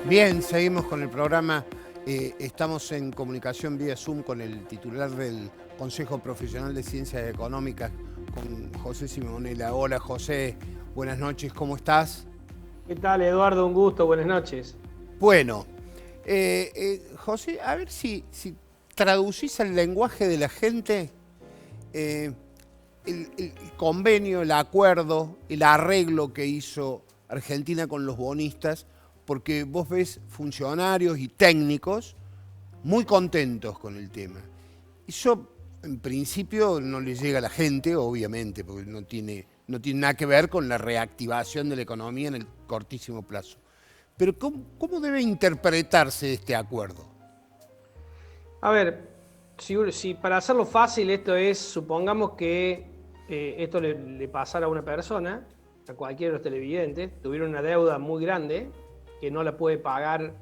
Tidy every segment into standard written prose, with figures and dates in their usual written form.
Bien, seguimos con el programa. Estamos en comunicación vía Zoom con el titular del Consejo Profesional de Ciencias Económicas, con José Simonella. Hola José, buenas noches, ¿cómo estás? ¿Qué tal, Eduardo? Un gusto, buenas noches. Bueno, José, a ver si traducís al lenguaje de la gente eh, el convenio, el acuerdo, el arreglo que hizo Argentina con los bonistas, porque vos ves funcionarios y técnicos muy contentos con el tema. Eso, en principio, no le llega a la gente, obviamente, porque no tiene nada que ver con la reactivación de la economía en el cortísimo plazo. Pero ¿cómo debe interpretarse este acuerdo? A ver, si para hacerlo fácil, esto es, supongamos que esto le pasara a una persona, a cualquiera de los televidentes, tuviera una deuda muy grande, que no la puede pagar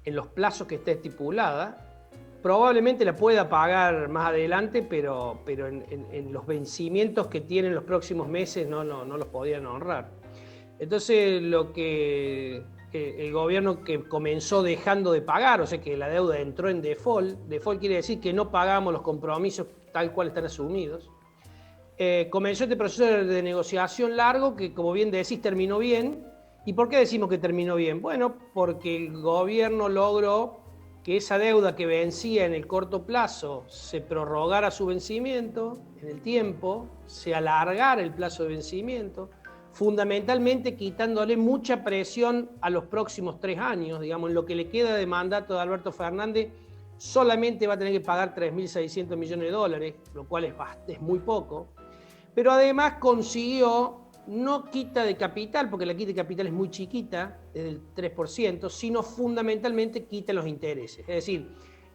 en los plazos que esté estipulada, probablemente la pueda pagar más adelante, pero en los vencimientos que tienen los próximos meses no los podían honrar. Entonces, lo que el gobierno que comenzó dejando de pagar, o sea que la deuda entró en default quiere decir que no pagamos los compromisos tal cual están asumidos. Comenzó este proceso de negociación largo que, como bien decís, terminó bien. ¿Y por qué decimos que terminó bien? Bueno, porque el gobierno logró que esa deuda que vencía en el corto plazo se prorrogara su vencimiento en el tiempo, se alargara el plazo de vencimiento, fundamentalmente quitándole mucha presión a los próximos 3 años, digamos, en lo que le queda de mandato de Alberto Fernández, solamente va a tener que pagar 3.600 millones de dólares, lo cual es muy poco, pero además consiguió, no quita de capital, porque la quita de capital es muy chiquita, es del 3%, sino fundamentalmente quita los intereses. Es decir,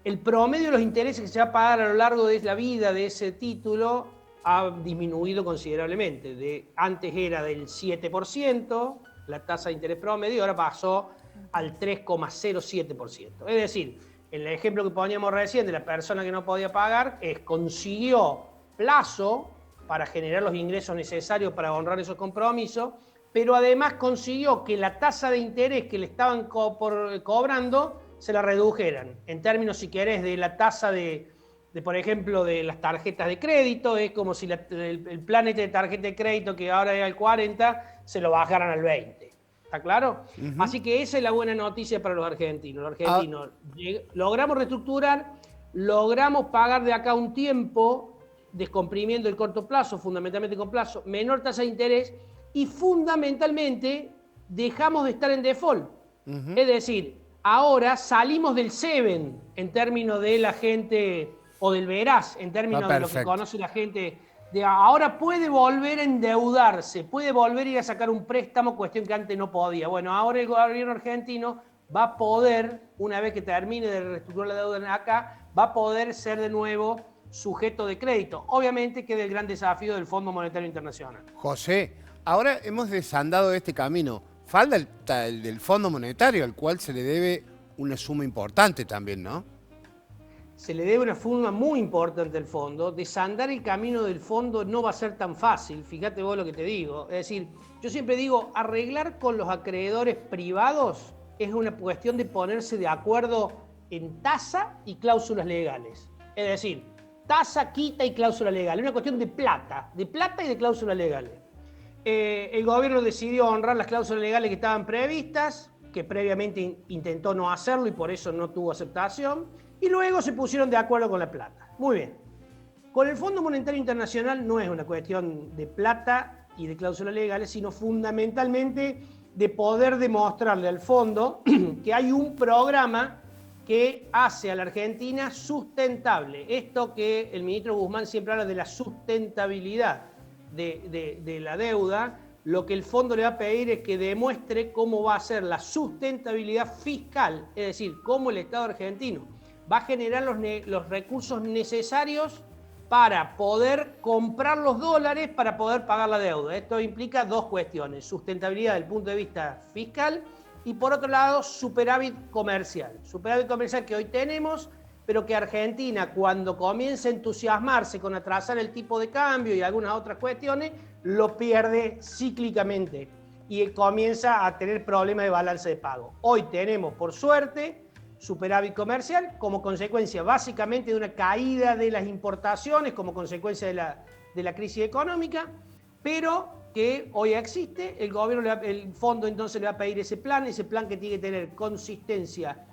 el promedio de los intereses que se va a pagar a lo largo de la vida de ese título ha disminuido considerablemente. Antes era del 7%, la tasa de interés promedio, ahora pasó al 3,07%. Es decir, en el ejemplo que poníamos recién de la persona que no podía pagar, consiguió plazo para generar los ingresos necesarios para honrar esos compromisos, pero además consiguió que la tasa de interés que le estaban cobrando se la redujeran. En términos, si querés, de la tasa por ejemplo, de las tarjetas de crédito, es como si el plan de tarjeta de crédito que ahora era el 40, se lo bajaran al 20. ¿Está claro? Así que esa es la buena noticia para los argentinos. Los argentinos logramos reestructurar, logramos pagar de acá un tiempo, descomprimiendo el corto plazo, fundamentalmente con plazo, menor tasa de interés, y fundamentalmente dejamos de estar en default. Es decir, ahora salimos del SEBEN en términos de la gente, o del veraz en términos de lo que conoce la gente. Ahora puede volver a endeudarse, puede volver a ir a sacar un préstamo, cuestión que antes no podía. Bueno, ahora el gobierno argentino va a poder, una vez que termine de reestructurar la deuda acá, va a poder ser de nuevo sujeto de crédito. Obviamente que es el gran desafío del Fondo Monetario Internacional. José, ahora hemos desandado este camino. Falta el del Fondo Monetario, al cual se le debe una suma importante también, ¿no? Se le debe una suma muy importante al fondo. Desandar el camino del fondo no va a ser tan fácil, fíjate vos lo que te digo. Es decir, yo siempre digo, arreglar con los acreedores privados es una cuestión de ponerse de acuerdo en tasa y cláusulas legales. Es decir, tasa, quita y cláusula legal. Es una cuestión de plata y de cláusulas legales. El gobierno decidió honrar las cláusulas legales que estaban previstas, que previamente intentó no hacerlo y por eso no tuvo aceptación, y luego se pusieron de acuerdo con la plata. Muy bien. Con el Fondo Monetario Internacional no es una cuestión de plata y de cláusulas legales, sino fundamentalmente de poder demostrarle al fondo que hay un programa que hace a la Argentina sustentable. Esto que el ministro Guzmán siempre habla de la sustentabilidad de la deuda, lo que el fondo le va a pedir es que demuestre cómo va a ser la sustentabilidad fiscal, es decir, cómo el Estado argentino va a generar los recursos necesarios para poder comprar los dólares para poder pagar la deuda. Esto implica dos cuestiones: sustentabilidad desde el punto de vista fiscal y, por otro lado, superávit comercial. Superávit comercial que hoy tenemos pero que Argentina, cuando comienza a entusiasmarse con atrasar el tipo de cambio y algunas otras cuestiones, lo pierde cíclicamente y comienza a tener problemas de balance de pago. Hoy tenemos, por suerte, superávit comercial como consecuencia básicamente de una caída de las importaciones, como consecuencia de la crisis económica, pero que hoy existe. El gobierno, el fondo entonces le va a pedir ese plan que tiene que tener consistencia,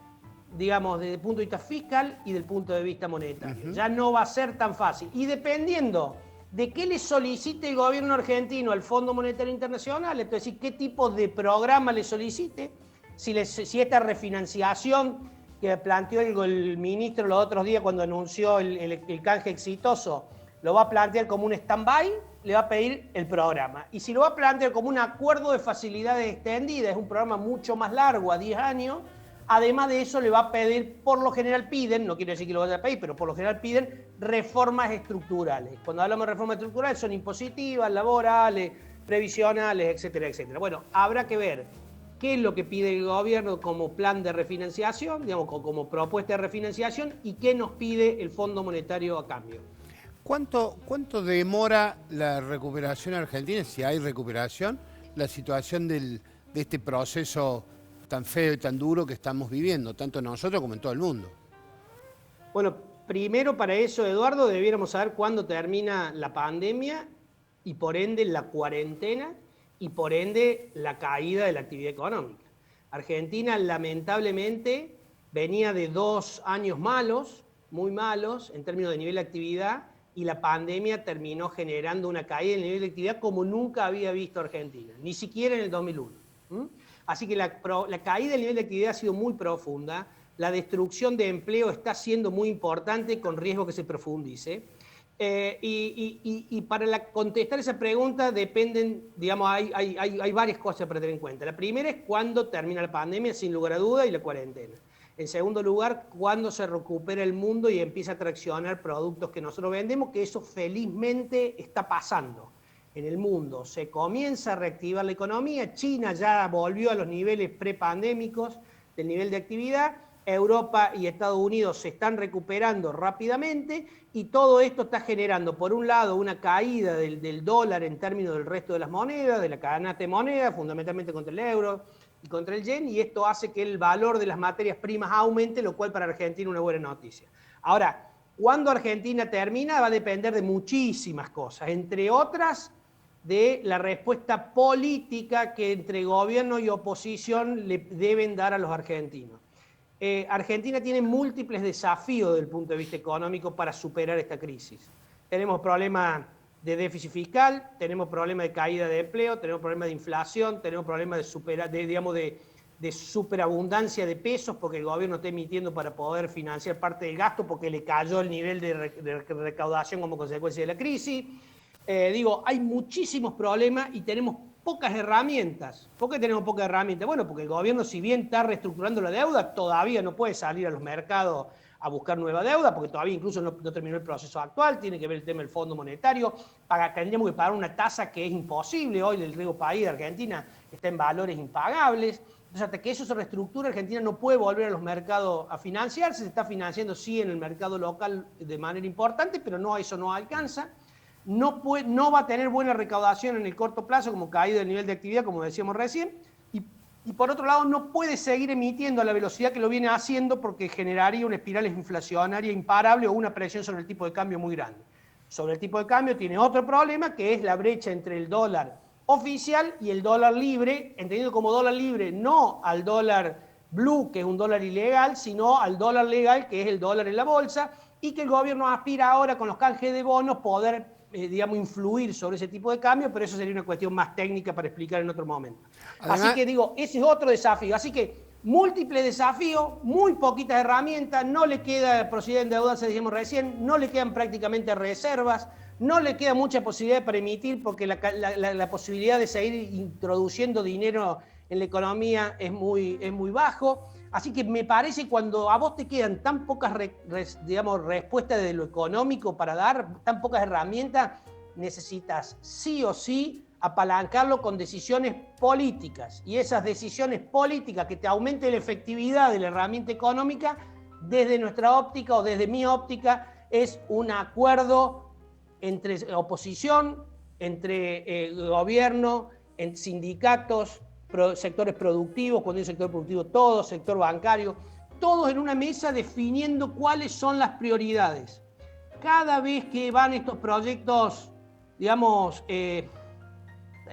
digamos, desde el punto de vista fiscal y del punto de vista monetario. Ya no va a ser tan fácil. Y dependiendo de qué le solicite el gobierno argentino al Fondo Monetario Internacional, es decir, qué tipo de programa le solicite, si esta refinanciación que planteó el ministro los otros días cuando anunció el canje exitoso, lo va a plantear como un stand-by, le va a pedir el programa. Y si lo va a plantear como un acuerdo de facilidades extendidas, es un programa mucho más largo, a 10 años, además de eso le va a pedir, por lo general piden, no quiero decir que lo vaya a pedir, pero por lo general piden reformas estructurales. Cuando hablamos de reformas estructurales son impositivas, laborales, previsionales, etcétera, etcétera. Bueno, habrá que ver qué es lo que pide el gobierno como plan de refinanciación, digamos, como propuesta de refinanciación, y qué nos pide el Fondo Monetario a cambio. ¿Cuánto demora la recuperación argentina, si hay recuperación, la situación de este proceso tan feo y tan duro que estamos viviendo, tanto nosotros como en todo el mundo? Bueno, primero para eso, Eduardo, debiéramos saber cuándo termina la pandemia y por ende la cuarentena y por ende la caída de la actividad económica. Argentina lamentablemente venía de 2 años malos, muy malos en términos de nivel de actividad, y la pandemia terminó generando una caída del nivel de actividad como nunca había visto Argentina, ni siquiera en el 2001. Así que la caída del nivel de actividad ha sido muy profunda, la destrucción de empleo está siendo muy importante con riesgo que se profundice. Y para contestar esa pregunta dependen, digamos, hay varias cosas para tener en cuenta. La primera es cuándo termina la pandemia, sin lugar a duda, y la cuarentena. En segundo lugar, cuándo se recupera el mundo y empieza a traccionar productos que nosotros vendemos, que eso felizmente está pasando en el mundo. Se comienza a reactivar la economía, China ya volvió a los niveles prepandémicos del nivel de actividad, Europa y Estados Unidos se están recuperando rápidamente y todo esto está generando, por un lado, una caída del dólar en términos del resto de las monedas, de la canasta de monedas, fundamentalmente contra el euro y contra el yen, y esto hace que el valor de las materias primas aumente, lo cual para Argentina es una buena noticia. Ahora, cuando Argentina termina va a depender de muchísimas cosas, entre otras de la respuesta política que entre gobierno y oposición le deben dar a los argentinos. Argentina tiene múltiples desafíos desde el punto de vista económico para superar esta crisis. Tenemos problemas de déficit fiscal, tenemos problemas de caída de empleo, tenemos problemas de inflación, tenemos problemas de superabundancia de pesos porque el gobierno está emitiendo para poder financiar parte del gasto porque le cayó el nivel de recaudación como consecuencia de la crisis. Hay muchísimos problemas y tenemos pocas herramientas. ¿Por qué tenemos pocas herramientas? Bueno, porque el gobierno, si bien está reestructurando la deuda, todavía no puede salir a los mercados a buscar nueva deuda, porque todavía incluso no terminó el proceso actual, tiene que ver el tema del Fondo Monetario, tendríamos que pagar una tasa que es imposible, hoy el riesgo país de Argentina está en valores impagables, entonces hasta que eso se reestructure, Argentina no puede volver a los mercados a financiarse, se está financiando sí en el mercado local de manera importante, pero no, eso no alcanza. No va a tener buena recaudación en el corto plazo como caída del nivel de actividad, como decíamos recién, y por otro lado no puede seguir emitiendo a la velocidad que lo viene haciendo porque generaría una espiral inflacionaria imparable o una presión sobre el tipo de cambio muy grande. Sobre el tipo de cambio tiene otro problema que es la brecha entre el dólar oficial y el dólar libre, entendido como dólar libre no al dólar blue, que es un dólar ilegal, sino al dólar legal, que es el dólar en la bolsa, y que el gobierno aspira ahora con los canjes de bonos poder influir sobre ese tipo de cambio, pero eso sería una cuestión más técnica para explicar en otro momento. Además, así que ese es otro desafío. Así que múltiples desafíos, muy poquitas herramientas, no le queda posibilidad de endeudarse, dijimos recién, no le quedan prácticamente reservas, no le queda mucha posibilidad para emitir porque la posibilidad de seguir introduciendo dinero en la economía es muy bajo. Así que me parece cuando a vos te quedan tan pocas respuestas de lo económico para dar, tan pocas herramientas, necesitas sí o sí apalancarlo con decisiones políticas. Y esas decisiones políticas que te aumenten la efectividad de la herramienta económica desde nuestra óptica o desde mi óptica, es un acuerdo entre oposición, entre gobierno, en sindicatos, sectores productivos, cuando hay sector productivo todo, sector bancario, todos en una mesa definiendo cuáles son las prioridades. Cada vez que van estos proyectos, digamos,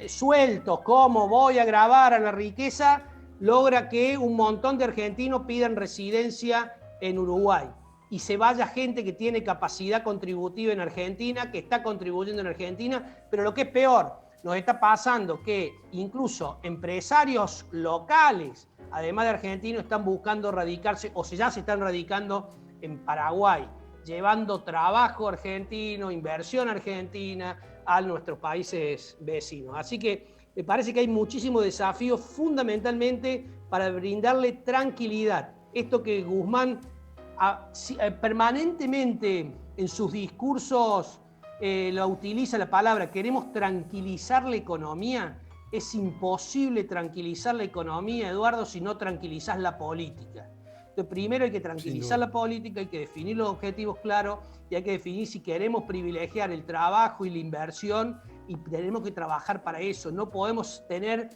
sueltos, como voy a grabar a la riqueza, logra que un montón de argentinos pidan residencia en Uruguay y se vaya gente que tiene capacidad contributiva en Argentina, que está contribuyendo en Argentina, pero lo que es peor, nos está pasando que incluso empresarios locales, además de argentinos, están buscando radicarse o ya se están radicando en Paraguay, llevando trabajo argentino, inversión argentina a nuestros países vecinos. Así que me parece que hay muchísimos desafíos fundamentalmente para brindarle tranquilidad. Esto que Guzmán permanentemente en sus discursos lo utiliza la palabra, queremos tranquilizar la economía. Es imposible tranquilizar la economía, Eduardo, si no tranquilizás la política. Entonces, primero hay que tranquilizar la política, hay que definir los objetivos claros y hay que definir si queremos privilegiar el trabajo y la inversión, y tenemos que trabajar para eso. No podemos tener,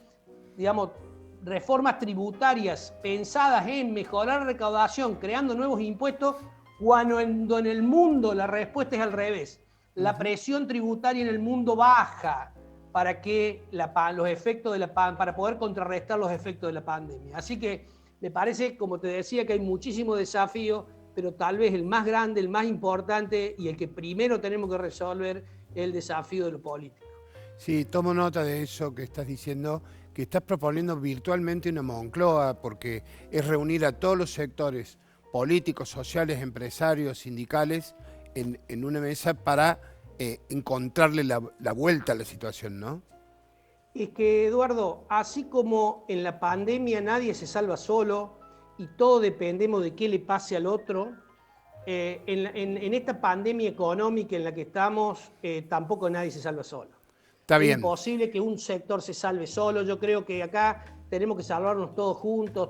digamos, reformas tributarias pensadas en mejorar la recaudación, creando nuevos impuestos, cuando en el mundo la respuesta es al revés. La presión tributaria en el mundo baja para que los efectos para poder contrarrestar los efectos de la pandemia. Así que me parece, como te decía, que hay muchísimos desafíos, pero tal vez el más grande, el más importante y el que primero tenemos que resolver es el desafío de lo político. Sí, tomo nota de eso que estás diciendo, que estás proponiendo virtualmente una Moncloa, porque es reunir a todos los sectores políticos, sociales, empresarios, sindicales, en una mesa para encontrarle la vuelta a la situación, ¿no? Es que, Eduardo, así como en la pandemia nadie se salva solo y todos dependemos de qué le pase al otro, en esta pandemia económica en la que estamos, tampoco nadie se salva solo. Está bien. Es imposible que un sector se salve solo. Yo creo que acá tenemos que salvarnos todos juntos,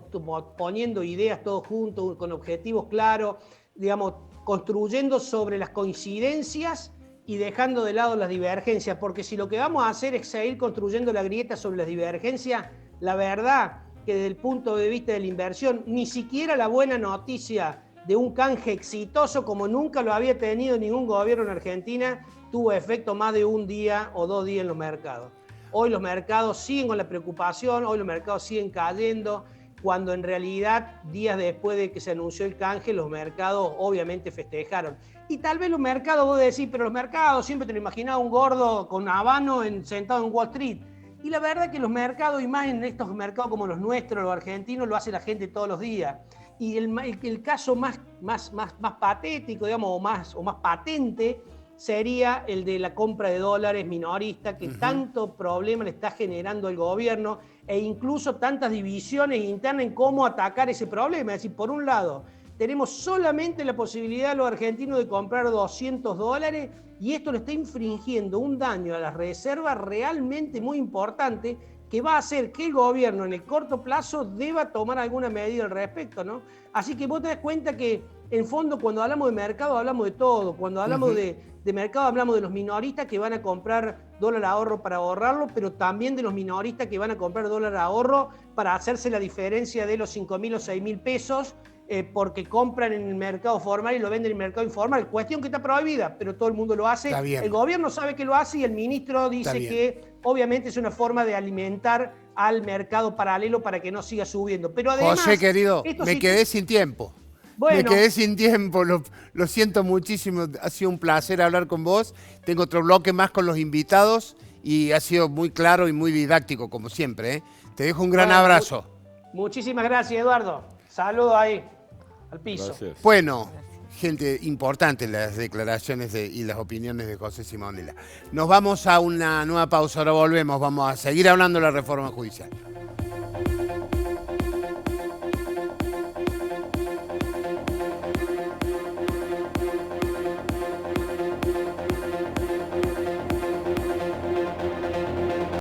poniendo ideas todos juntos, con objetivos claros, digamos, construyendo sobre las coincidencias y dejando de lado las divergencias, porque si lo que vamos a hacer es seguir construyendo la grieta sobre las divergencias, la verdad que desde el punto de vista de la inversión, ni siquiera la buena noticia de un canje exitoso como nunca lo había tenido ningún gobierno en Argentina tuvo efecto más de un día o 2 días en los mercados. Hoy los mercados siguen con la preocupación, hoy los mercados siguen cayendo, cuando en realidad días después de que se anunció el canje, los mercados obviamente festejaron. Y tal vez los mercados, vos decís, pero los mercados siempre te lo imaginaba un gordo con habano sentado en Wall Street. Y la verdad que los mercados, y más en estos mercados como los nuestros, los argentinos, lo hace la gente todos los días. Y el caso más patético, digamos, o más patente, sería el de la compra de dólares minorista, que tanto problema le está generando el gobierno, e incluso tantas divisiones internas en cómo atacar ese problema. Es decir, por un lado, tenemos solamente la posibilidad los argentinos de comprar $200, y esto le está infringiendo un daño a las reservas realmente muy importante, que va a hacer que el gobierno en el corto plazo deba tomar alguna medida al respecto, ¿no? Así que vos te das cuenta que, en fondo, cuando hablamos de mercado, hablamos de todo. Cuando hablamos de mercado, hablamos de los minoristas que van a comprar dólar ahorro para ahorrarlo, pero también de los minoristas que van a comprar dólar ahorro para hacerse la diferencia de los 5.000 o 6.000 pesos, porque compran en el mercado formal y lo venden en el mercado informal. Cuestión que está prohibida, pero todo el mundo lo hace. El gobierno sabe que lo hace y el ministro dice que obviamente es una forma de alimentar al mercado paralelo para que no siga subiendo. Pero además, José, querido, me quedé sin tiempo. Bueno, me quedé sin tiempo, lo siento muchísimo. Ha sido un placer hablar con vos. Tengo otro bloque más con los invitados y ha sido muy claro y muy didáctico, como siempre, ¿eh? Te dejo un gran abrazo. Muchísimas gracias, Eduardo. Saludos ahí, al piso. Gracias. Bueno, gente, importante las declaraciones y las opiniones de José Simonella. Nos vamos a una nueva pausa, ahora volvemos. Vamos a seguir hablando de la reforma judicial.